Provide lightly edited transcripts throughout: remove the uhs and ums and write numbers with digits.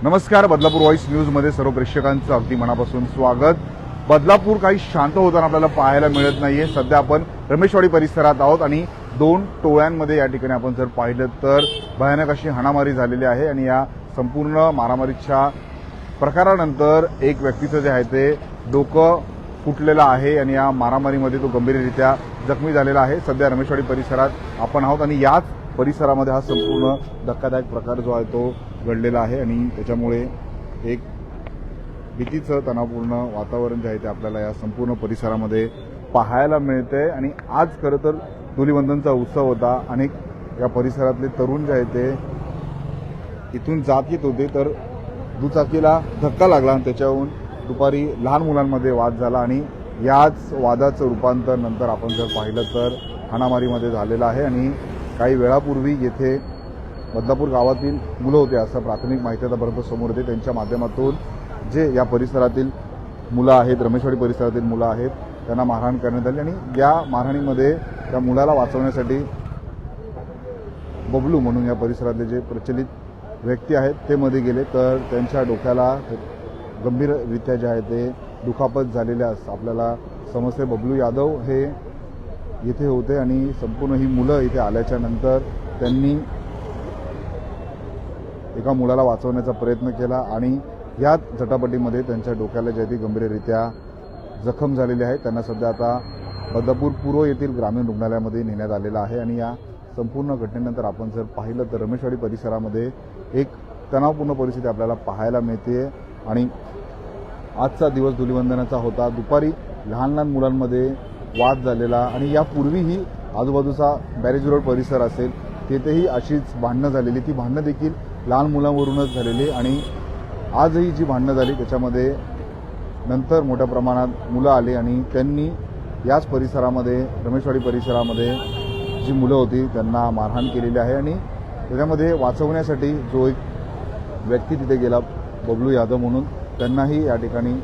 नमस्कार. बदलापूर व्हॉइस न्यूजमध्ये सर्व प्रेक्षकांचं अगदी मनापासून स्वागत. बदलापूर काही शांत होताना आपल्याला पाहायला मिळत नाहीये. सध्या आपण रमेशवाडी परिसरात आहोत आणि दोन टोळ्यांमध्ये या ठिकाणी आपण जर पाहिलं तर भयानक अशी हाणामारी झालेली आहे आणि या संपूर्ण मारामारीच्या प्रकारानंतर एक व्यक्तीचं जे आहे ते डोकं फुटलेलं आहे आणि या मारामारीमध्ये तो गंभीररित्या जखमी झालेला आहे. सध्या रमेशवाडी परिसरात आपण आहोत आणि याच परिसरामध्ये हा संपूर्ण धक्कादायक प्रकार जो आहे तो घडलेला आहे आणि त्याच्यामुळे एक भीतीचं तणावपूर्ण वातावरण जे आहे ते आपल्याला या संपूर्ण परिसरामध्ये पाहायला मिळते. आणि आज खरं तर धुलीवंदनचा उत्सव होता. अनेक या परिसरातले तरुण जे आहेत ते इथून जात येत होते तर दुचाकीला धक्का लागला आणि त्याच्याहून दुपारी लहान मुलांमध्ये वाद झाला आणि याच वादाचं रूपांतर नंतर आपण जर पाहिलं तर हाणामारीमध्ये झालेलं आहे. आणि काही वेळापूर्वी येथे बदलापूर गावातील मुलं होते असं प्राथमिक माहिती आतापर्यंत समोर येते. त्यांच्या माध्यमातून जे या परिसरातील मुलं आहेत, रमेशवाडी परिसरातील मुलं आहेत, त्यांना मारहाण करण्यात आली आणि या मारहाणीमध्ये त्या मुलाला वाचवण्यासाठी बबलू म्हणून या परिसरातले जे प्रचलित व्यक्ती आहेत ते मध्ये गेले तर त्यांच्या डोक्याला गंभीररित्या जे आहे ते दुखापत झालेल्या आपल्याला समजते. बबलू यादव हे येथे होते आणि संपूर्ण ही मुलं इथे आल्याच्या नंतर त्यांनी एका मुलाला वाचवण्याचा प्रयत्न केला आणि याच झटापटीमध्ये त्यांच्या डोक्याला जे ती गंभीररित्या जखम झालेली आहे. त्यांना सध्या आता बदलापूर पूर्व येथील ग्रामीण रुग्णालयामध्ये नेण्यात आलेलं आहे. आणि या संपूर्ण घटनेनंतर आपण जर पाहिलं तर रमेशवाडी परिसरामध्ये एक तणावपूर्ण परिस्थिती आपल्याला पाहायला मिळते. आणि आजचा दिवस धुलीवंदनाचा होता. दुपारी लहान लहान मुलांमध्ये वाद झालेला आणि यापूर्वीही आजूबाजूचा बॅरेज रोड परिसर असेल तेथेही अशीच भांडणं झालेली. ती भांडणं देखील लहान मुलांवरूनच झालेली आणि आजही जी भांडणं झाली त्याच्यामध्ये नंतर मोठ्या प्रमाणात मुलं आली आणि त्यांनी याच परिसरामध्ये रमेशवाडी परिसरामध्ये जी मुलं होती त्यांना मारहाण केलेली आहे. आणि त्याच्यामध्ये वाचवण्यासाठी जो एक व्यक्ती तिथे गेला बबलू यादव म्हणून त्यांनाही या ठिकाणी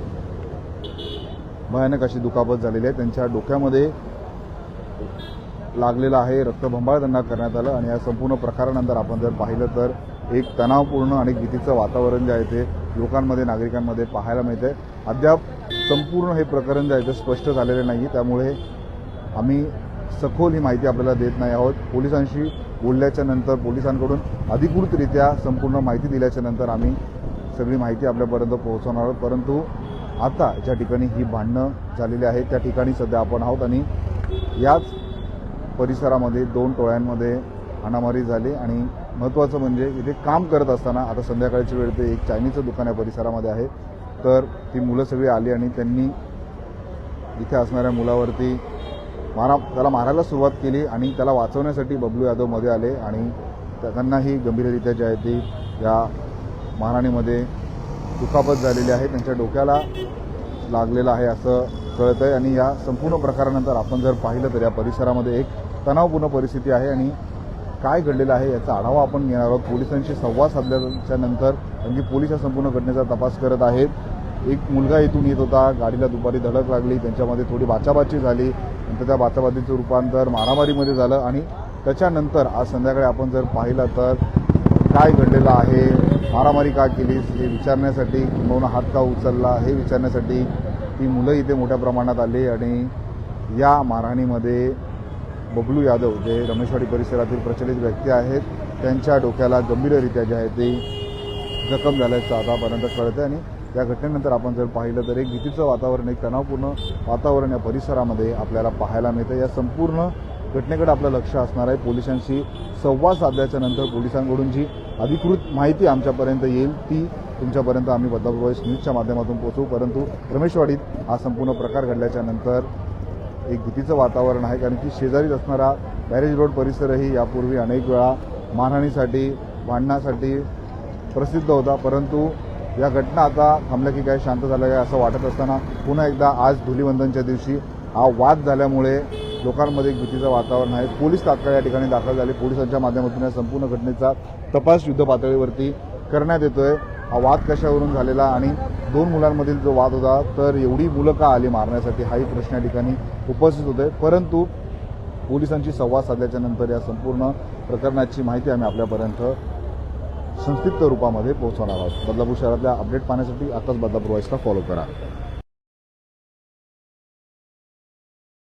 भयानक अशी दुखापत झालेली आहे. त्यांच्या डोक्यामध्ये लागलेलं आहे, रक्तबंबाळ त्यांना करण्यात आलं. आणि या संपूर्ण प्रकारानंतर आपण जर पाहिलं तर एक तणावपूर्ण आणि भीतीचं वातावरण जे आहे ते लोकांमध्ये, नागरिकांमध्ये पाहायला मिळते. अद्याप संपूर्ण हे प्रकरण जे आहे ते स्पष्ट झालेले नाही. त्यामुळे आम्ही सखोल ही माहिती आपल्याला देत नाही आहोत. पोलिसांशी बोलल्याच्या नंतर, पोलिसांकडून अधिकृतरित्या संपूर्ण माहिती दिल्याच्या नंतर आम्ही सगळी माहिती आपल्यापर्यंत पोहोचवणार आहोत. परंतु आता ज्या ठिकाणी ही भांडणं झालेली आहेत त्या ठिकाणी सध्या आपण आहोत आणि याच परिसरामध्ये दोन टोळ्यांमध्ये हाणामारी झाली. आणि महत्त्वाचं म्हणजे इथे काम करत असताना आता संध्याकाळची वेळ ते एक चायनीजचं दुकान या परिसरामध्ये आहे तर ती मुलं सगळी आली आणि त्यांनी इथे असणाऱ्या मुलावरती त्याला मारायला सुरुवात केली आणि त्याला वाचवण्यासाठी बबलू यादव मध्ये आले आणि त्यांनाही गंभीररित्या जी आहे ती या मारहाणीमध्ये दुखापत झालेली आहे. त्यांच्या डोक्याला लागलेलं आहे असं कळत आहे. आणि या संपूर्ण प्रकारानंतर आपण जर पाहिलं तर या परिसरामध्ये एक तणावपूर्ण परिस्थिती आहे आणि काय घडलेलं आहे याचा आढावा आपण घेणार आहोत. पोलिसांशी संवाद साधल्याच्या नंतर म्हणजे पोलीस या संपूर्ण घटनेचा तपास करत आहेत. एक मुलगा इथून येत होता, गाडीला दुपारी धडक लागली, त्यांच्यामध्ये थोडी बाचाबाची झाली, नंतर त्या बाचाबाचीचं रूपांतर मारामारीमध्ये झालं आणि त्याच्यानंतर आज संध्याकाळी आपण जर पाहिलं तर काय घडलेलं आहे, मारामारी का केली हे विचारण्यासाठी, किंवा हात का उचलला हे विचारण्यासाठी ती मुलं इथे मोठ्या प्रमाणात आली. आणि या मारहाणीमध्ये बबलू यादव जे रमेशवाडी परिसरातील प्रचलित व्यक्ती आहेत त्यांच्या डोक्याला गंभीररित्या जे आहे ते जखम झाल्याचं आतापर्यंत कळतं. आणि या घटनेनंतर आपण जर पाहिलं तर एक भीतीचं वातावरण, एक तणावपूर्ण वातावरण या परिसरामध्ये आपल्याला पाहायला मिळतं. या संपूर्ण घटनेकडे आपलं लक्ष असणार आहे. पोलिसांशी संवाद साधल्याच्या नंतर पोलिसांकडून जी अधिकृत माहिती आमच्यापर्यंत येईल ती तुमच्यापर्यंत आम्ही बदलापूर व्हॉइस न्यूजच्या माध्यमातून पोहोचवू. परंतु रमेशवाडीत हा संपूर्ण प्रकार घडल्याच्या नंतर एक भीतीचं वातावरण आहे कारण की शेजारीच असणारा बॅरेज रोड परिसरही यापूर्वी अनेक वेळा मारहाणीसाठी, भांडणासाठी प्रसिद्ध होता. परंतु या घटना आता थांबल्या की काय, शांत झालं काय असं वाटत असताना पुन्हा एकदा आज धुलीवंदनच्या दिवशी हा वाद झाल्यामुळे लोकांमध्ये एक भीतीचं वातावरण आहे. पोलीस तात्काळ या ठिकाणी दाखल झाले. पोलिसांच्या माध्यमातून या संपूर्ण घटनेचा तपास युद्ध पातळीवरती करण्यात येतोय. हा वाद कशावरून झालेला आणि दोन मुलांमधील जो वाद होता तर एवढी मुलं का आली मारण्यासाठी हाही प्रश्न या ठिकाणी उपस्थित होते. परंतु पोलिसांशी संवाद साधल्याच्या नंतर या संपूर्ण प्रकरणाची माहिती आम्ही आपल्यापर्यंत संक्षिप्त रूपामध्ये पोहोचवणार आहोत. बदलापूर शहरातल्या अपडेट पाहण्यासाठी आताच बदलापूर वॉइसला फॉलो करा.